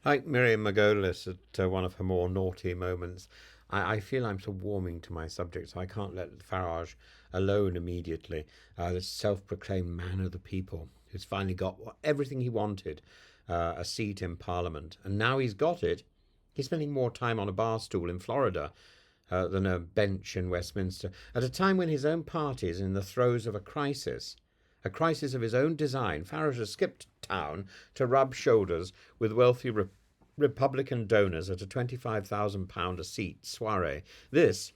Like Miriam Margolis at one of her more naughty moments, I feel I'm sort of warming to my subject, so I can't let Farage alone immediately. This self proclaimed man of the people who's finally got everything he wanted, a seat in Parliament. And now he's got it, he's spending more time on a bar stool in Florida than a bench in Westminster, at a time when his own party is in the throes of a crisis of his own design. Farage has skipped town to rub shoulders with wealthy Republican donors at a £25,000 a seat soiree. This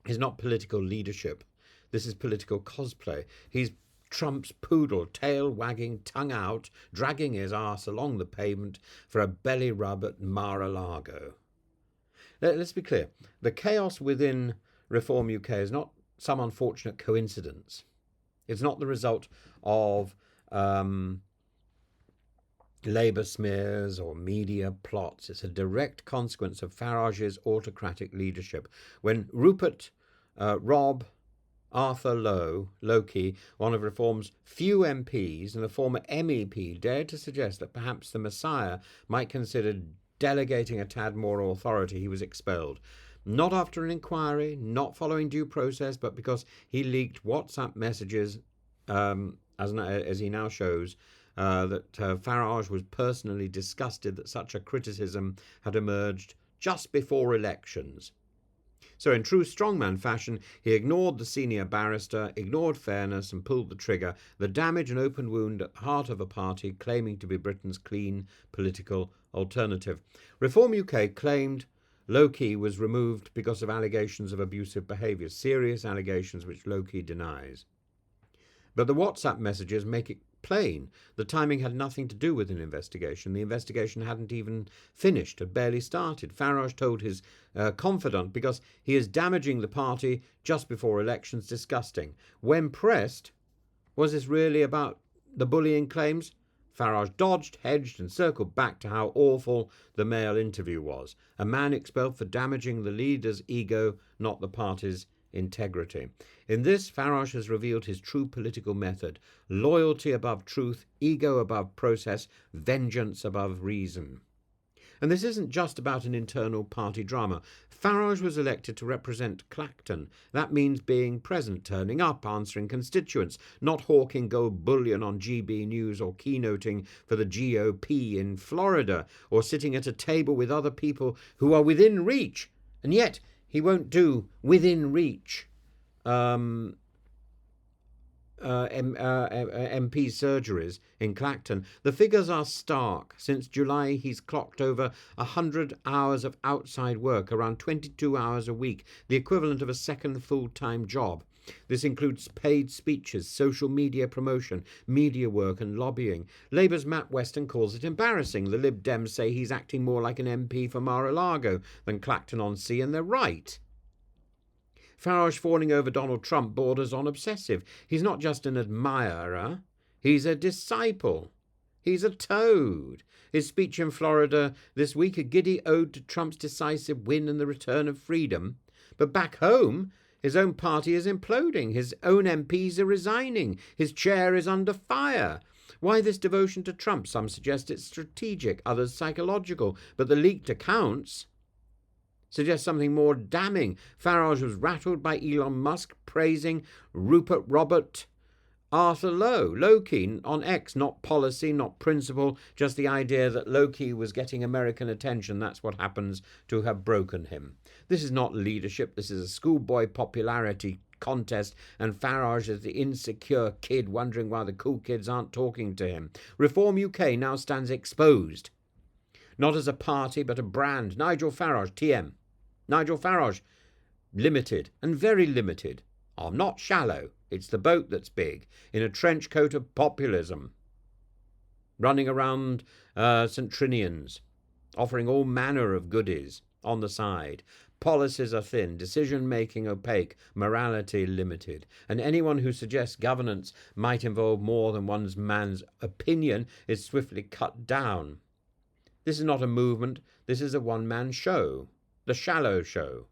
is not political leadership. This is political cosplay. He's Trump's poodle, tail wagging, tongue out, dragging his arse along the pavement for a belly rub at Mar-a-Lago. Let's be clear. The chaos within Reform UK is not some unfortunate coincidence. It's not the result of Labour smears or media plots. It's a direct consequence of Farage's autocratic leadership. When Rupert, Rob, Arthur Loki, one of Reform's few MPs and a former MEP, dared to suggest that perhaps the Messiah might consider delegating a tad more authority, he was expelled. Not after an inquiry, not following due process, but because he leaked WhatsApp messages, as he now shows, that Farage was personally disgusted that such a criticism had emerged just before elections. So in true strongman fashion, he ignored the senior barrister, ignored fairness and pulled the trigger, the damage and open wound at the heart of a party claiming to be Britain's clean political alternative. Reform UK claimed Loki was removed because of allegations of abusive behaviour, serious allegations which Loki denies. But the WhatsApp messages make it plain the timing had nothing to do with an investigation. The investigation hadn't even finished, had barely started. Farage told his confidant because he is damaging the party just before elections. Disgusting. When pressed, was this really about the bullying claims? Farage dodged, hedged and circled back to how awful the Mail interview was. A man expelled for damaging the leader's ego, not the party's integrity. In this, Farage has revealed his true political method: loyalty above truth, ego above process, vengeance above reason. And this isn't just about an internal party drama. Farage was elected to represent Clacton. That means being present, turning up, answering constituents, not hawking gold bullion on GB News or keynoting for the GOP in Florida, or sitting at a table with other people who are within reach. And yet he won't do within reach MP surgeries in Clacton. The figures are stark. Since July, he's clocked over 100 hours of outside work, around 22 hours a week, the equivalent of a second full-time job. This includes paid speeches, social media promotion, media work and lobbying. Labour's Matt Weston calls it embarrassing. The Lib Dems say he's acting more like an MP for Mar-a-Lago than Clacton-on-Sea, and they're right. Farage fawning over Donald Trump borders on obsessive. He's not just an admirer, he's a disciple. He's a toad. His speech in Florida this week, a giddy ode to Trump's decisive win and the return of freedom. But back home, his own party is imploding. His own MPs are resigning. His chair is under fire. Why this devotion to Trump? Some suggest it's strategic, others psychological. But the leaked accounts suggest something more damning. Farage was rattled by Elon Musk praising Rupert Robert Arthur Loki on X. Not policy, not principle, just the idea that Loki was getting American attention. That's what happens to have broken him. This is not leadership. This is a schoolboy popularity contest, and Farage is the insecure kid wondering why the cool kids aren't talking to him. Reform UK now stands exposed, not as a party but a brand. Nigel Farage, TM. Nigel Farage, limited and very limited. I'm not shallow. It's the boat that's big, in a trench coat of populism, running around St. Trinian's, offering all manner of goodies on the side. Policies are thin, decision-making opaque, morality limited. And anyone who suggests governance might involve more than one man's opinion is swiftly cut down. This is not a movement. This is a one-man show. The Shallow Show.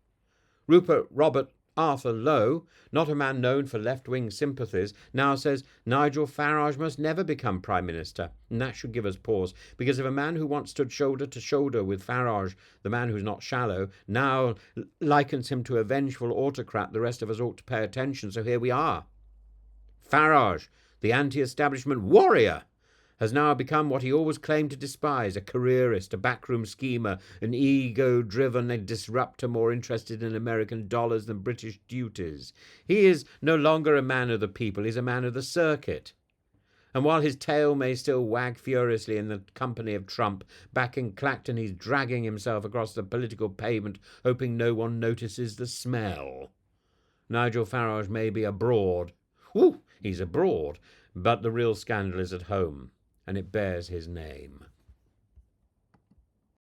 Rupert Robert Arthur Lowe, not a man known for left-wing sympathies, now says Nigel Farage must never become Prime Minister. And that should give us pause, because if a man who once stood shoulder to shoulder with Farage, the man who's not shallow, now likens him to a vengeful autocrat, the rest of us ought to pay attention. So here we are. Farage, the anti-establishment warrior, has now become what he always claimed to despise, a careerist, a backroom schemer, an ego-driven disruptor more interested in American dollars than British duties. He is no longer a man of the people, he's a man of the circuit. And while his tail may still wag furiously in the company of Trump, back in Clacton he's dragging himself across the political pavement, hoping no one notices the smell. Nigel Farage may be abroad. He's abroad, but the real scandal is at home, and it bears his name.